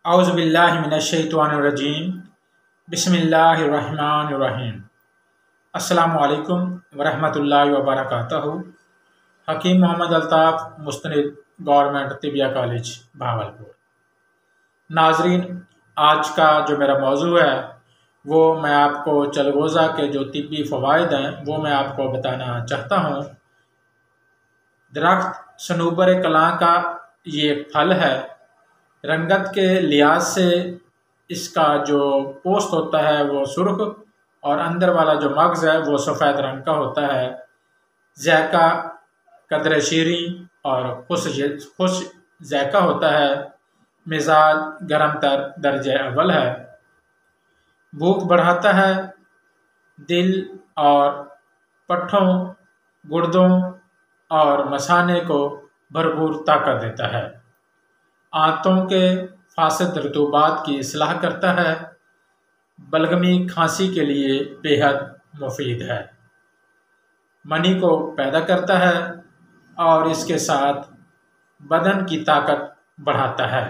اعوذ باللہ من الشیطان الرجیم بسم اللہ الرحمن الرحیم۔ السلام علیکم ورحمۃ اللہ وبرکاتہ۔ حکیم محمد الطاف مستند گورنمنٹ طبیہ کالج بھاولپور۔ ناظرین، آج کا جو میرا موضوع ہے وہ میں آپ کو چلغوزہ کے جو طبی فوائد ہیں وہ میں آپ کو بتانا چاہتا ہوں۔ درخت صنوبر کلاں کا یہ ایک پھل ہے۔ رنگت کے لحاظ سے اس کا جو پوست ہوتا ہے وہ سرخ اور اندر والا جو مغز ہے وہ سفید رنگ کا ہوتا ہے۔ ذائقہ قدر شیریں اور خوش ذائقہ ہوتا ہے۔ مزاج گرم تر درجہ اول ہے۔ بھوک بڑھاتا ہے۔ دل اور پٹھوں، گردوں اور مثانے کو بھرپور طاقت دیتا ہے۔ آنتوں کے فاسد رطوبات کی اصلاح کرتا ہے۔ بلغمی کھانسی کے لیے بے حد مفید ہے۔ منی کو پیدا کرتا ہے اور اس کے ساتھ بدن کی طاقت بڑھاتا ہے۔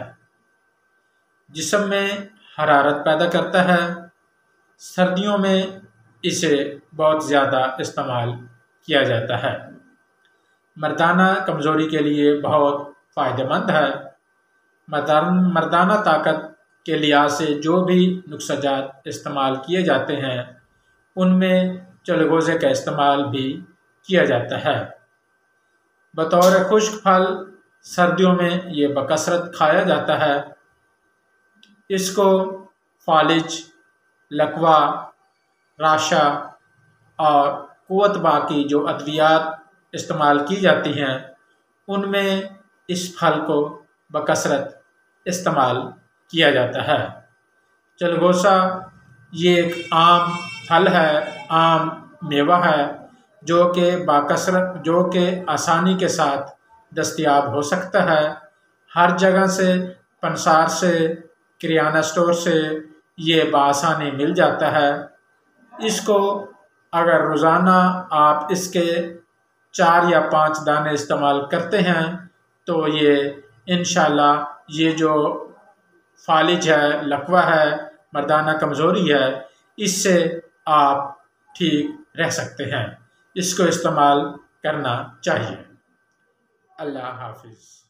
جسم میں حرارت پیدا کرتا ہے۔ سردیوں میں اسے بہت زیادہ استعمال کیا جاتا ہے۔ مردانہ کمزوری کے لیے بہت فائدہ مند ہے۔ مردانہ طاقت کے لحاظ سے جو بھی نسخہ جات استعمال کیے جاتے ہیں ان میں چلغوزے کا استعمال بھی کیا جاتا ہے۔ بطور خشک پھل سردیوں میں یہ بکثرت کھایا جاتا ہے۔ اس کو فالج، لکوہ، راشا اور قوت باقی جو ادویات استعمال کی جاتی ہیں ان میں اس پھل کو بکثرت استعمال کیا جاتا ہے۔ چلغوزہ یہ ایک عام پھل ہے، عام میوہ ہے جو کہ آسانی کے ساتھ دستیاب ہو سکتا ہے۔ ہر جگہ سے، پنسار سے، کریانہ سٹور سے یہ بآسانی مل جاتا ہے۔ اس کو اگر روزانہ آپ اس کے 4 یا 5 دانے استعمال کرتے ہیں تو یہ انشاءاللہ یہ جو فالج ہے، لکوہ ہے، مردانہ کمزوری ہے، اس سے آپ ٹھیک رہ سکتے ہیں۔ اس کو استعمال کرنا چاہیے۔ اللہ حافظ۔